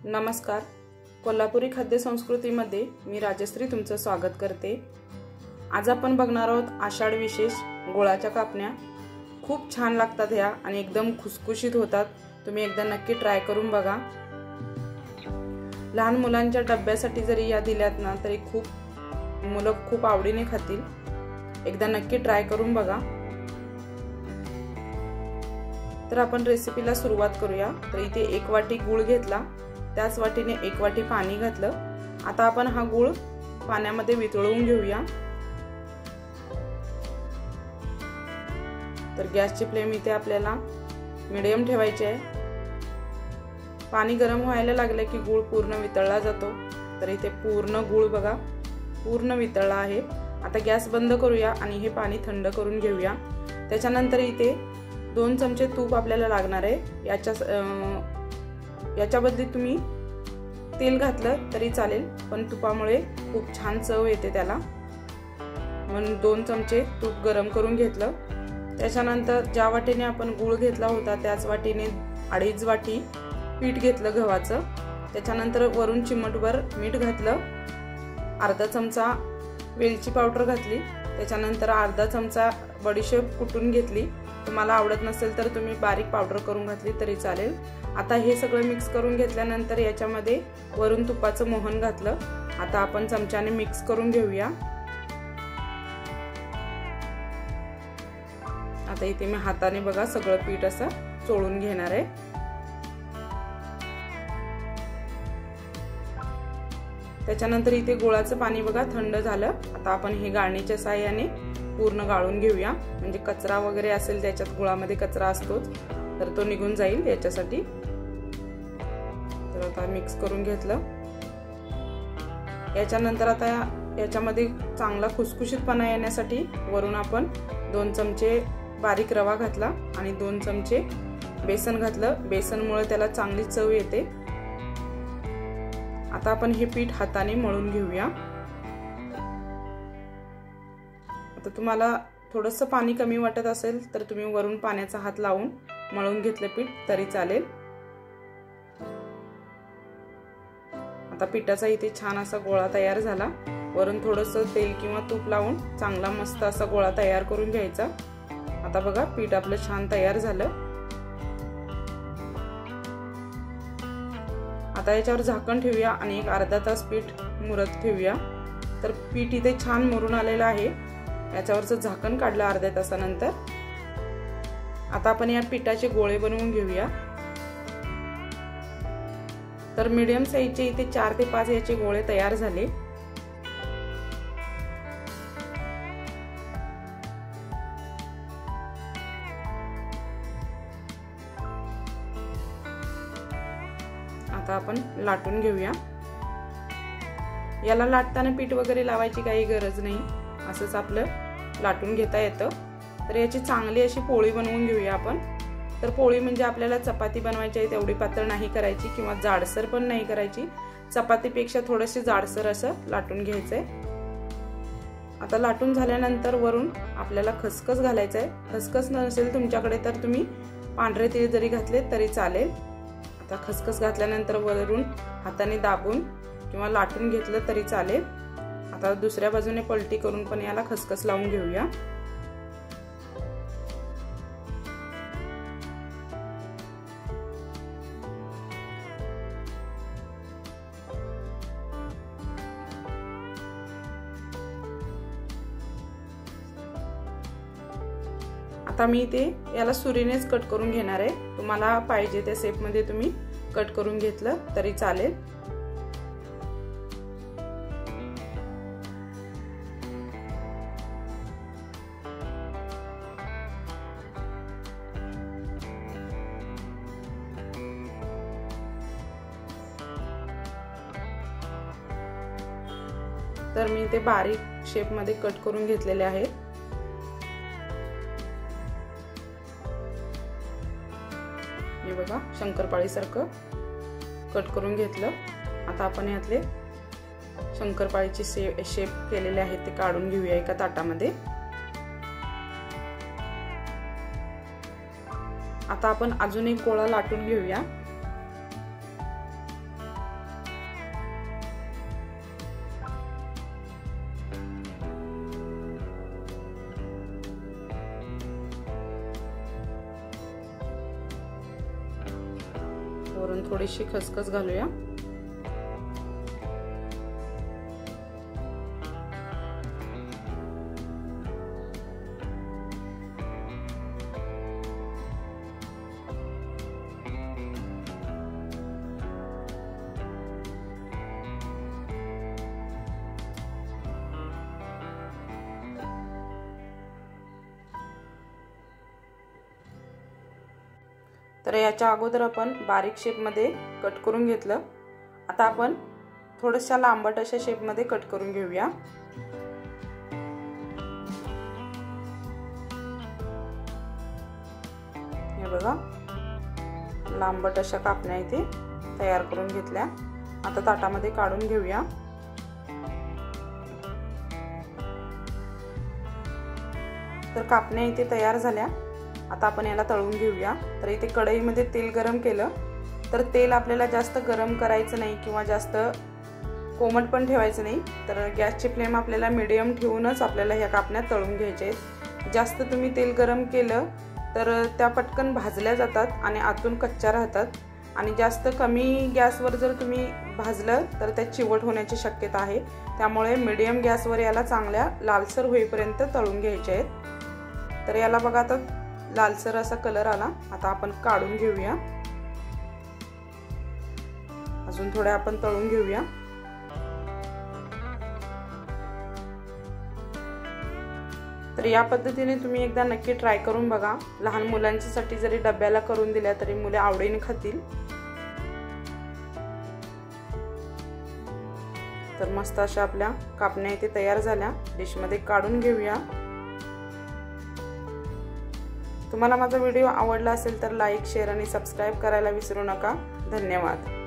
नमस्कार. कोल्हापुरी खाद्य संस्कृतीमध्ये मी राजश्री तुमचं स्वागत करते. आज आपण बघणार आहोत आषाढ विशेष गुळाच्या कापण्या. खूप छान लागतात ह्या आणि एकदम खुसखुशीत होतात. तुम्ही एकदा नक्की ट्राय करून बघा. लहान मुलांच्या डब्यासाठी जरी या दिल्यात ना तरी मुलं खूप आवडीने खातील. एकदा नक्की ट्राय करून बघा. तर आपण रेसिपीला सुरुवात करूया. तर इथे 1 वाटी गूळ घेतला, त्याच वाटीने 1 वाटी पाणी घातलं. आता आपण हा गूळ पाण्यामध्ये वितळवून घेऊया. तर गॅसची फ्लेम इथे आपल्याला मीडियम ठेवायची आहे. पाणी गरम व्हायला लागले की गूळ पूर्ण वितळला जातो. तर इथे पूर्ण गूळ बघा पूर्ण वितळला आहे. आता गॅस बंद करूया आणि हे पाणी थंड करून घेऊया. त्याच्यानंतर इथे 2 चमचे तूप आपल्याला लागणार आहे. याच्या बदली तुम्ही तेल घातलं तरी चालेल, पण तुपामुळे खूप छान चव येते त्याला. म्हणून 2 चमचे तूप गरम करून घेतलं. त्याच्यानंतर ज्या वाटीने आपण गूळ घेतला होता त्याच वाटीने 2.5 वाटी पीठ घेतलं गव्हाचं. त्याच्यानंतर वरून चिमटभर मीठ घातलं. अर्धा चमचा वेलची पावडर घातली. त्याच्यानंतर अर्धा चमचा बडीशेप कुटून घेतली. तुम्हाला आवडत नसेल तर तुम्ही बारीक पावडर करून घातली तरी चालेल. आता हे सगळं मिक्स करून घेतल्यानंतर याच्यामध्ये वरून तुपाचं मोहन घातलं. आता आपण चमच्याने मिक्स करून घेऊया. आता इथे मी हाताने बघा सगळं पीठ असं चोळून घेणार आहे. त्याच्यानंतर इथे गुळाचं पाणी बघा थंड झालं. आता आपण हे गाळणीच्या साहाय्याने पूर्ण गाळून घेऊया. म्हणजे कचरा वगैरे असेल त्याच्यात, गुळामध्ये कचरा असतोच, तर तो निघून जाईल याच्यासाठी. तर आता मिक्स करून घेतलं. याच्यानंतर आता याच्यामध्ये चांगला खुसखुशीतपणा येण्यासाठी वरून आपण 2 चमचे बारीक रवा घातला आणि 2 चमचे बेसन घातलं. बेसनमुळे त्याला चांगली चव येते. आता आपण हे पीठ हाताने मळून घेऊया. आता तुम्हाला थोडंसं पाणी कमी वाटत असेल तर तुम्ही वरून पाण्याचा हात लावून मळून घेतलं पीठ तरी चालेल. आता पिठाचा इथे छान असा गोळा तयार झाला. वरून थोडंसं तेल किंवा तूप लावून चांगला मस्त असा गोळा तयार करून घ्यायचा. आता बघा पीठ आपलं छान तयार झालं. आता याच्यावर झाकण ठेवूया आणि एक अर्धा तास पीठ मुरत ठेवूया. तर पीठ इथे छान मुरून आलेलं आहे. याच्यावरचं झाकण काढलं अर्ध्या तासानंतर. आता आपण या पिठाचे गोळे बनवून घेऊया. तर मीडियम साईजचे इथे 4 ते 5 याचे गोळे तयार झाले. आता आपण लाटून घेऊया. याला लाटताना पीठ वगैरे लावायची काही गरज नाही, असंच आपलं लाटून घेता येतं. तर याची चांगली अशी पोळी बनवून घेऊया आपण. तर पोळी म्हणजे आपल्याला चपाती बनवायची आहे तेवढी पातळ नाही करायची किंवा जाडसर पण नाही करायची. चपातीपेक्षा थोडीशी जाडसर असं लाटून घ्यायचंय. आता लाटून झाल्यानंतर वरून आपल्याला खसखस घालायचं आहे. खसखस नसेल तुमच्याकडे तर तुम्ही पांढरे तीळ जरी घातले तरी चालेल. आता खसखस घातल्यानंतर वरून हाताने दाबून किंवा लाटून घेतलं तरी चालेल. आता दुसऱ्या बाजूने पलटी करून पण याला खसखस लावून घेऊया. आता मी ते याला सुरीनेच कट करून घेणार आहे. तुम्हाला पाहिजे त्या शेपमध्ये तुम्ही कट करून घेतलं तरी चालेल. तर मी ते बारीक शेपमध्ये कट करून घेतलेले आहेत. हे बघा शंकरपाळी सारखं कट करून घेतलं. आता आपण यातले शंकरपाळीचे शेप केलेले आहेत ते काढून घेऊया एका ताटामध्ये. आता आपण अजून एक गोळा लाटून घेऊया. वरून थोडीशी खसखस घालूया. तर याच्या अगोदर आपण बारीक शेपमध्ये कट करून घेतलं. आता आपण थोडंसं लांबट अशा शेपमध्ये कट करून घेऊया. हे बघा, लांबट अशा कापण्या इथे तयार करून घेतल्या. आता ताटामध्ये काढून घेऊया. तर कापण्या इथे तयार झाल्या. आता आपण याला तळून घेऊया. तर इथे कढईमध्ये तेल गरम केलं. तर तेल आपल्याला जास्त गरम करायचं नाही किंवा जास्त कोमट पण ठेवायचं नाही. तर गॅसची फ्लेम आपल्याला मीडियम ठेवूनच आपल्याला ह्या कापण्या तळून घ्यायच्या आहेत. जास्त तुम्ही तेल गरम केलं तर त्या पटकन भाजल्या जातात आणि आतून कच्च्या राहतात. आणि जास्त कमी गॅसवर जर तुम्ही भाजलं तर त्या चिवट होण्याची शक्यता आहे. त्यामुळे मीडियम गॅसवर याला चांगल्या लालसर होईपर्यंत तळून घ्यायचे आहेत. तर याला बघा आता लालसर असा कलर आला. आता आपण काढून घेऊया. अजून थोड्या आपण तळून घेऊया. तर या पद्धतीने तुम्ही एकदा नक्की ट्राय करून बघा. लहान मुलांच्यासाठी जरी डब्याला करून दिल्या तरी मुले आवडीने खातील. तर मस्त अशा आपल्या कापण्या इथे तयार झाल्या. डिशमध्ये काढून घेऊया. तुम्हाला माझा व्हिडिओ आवडला असेल तर लाईक, शेअर आणि सबस्क्राईब करायला विसरू नका. धन्यवाद.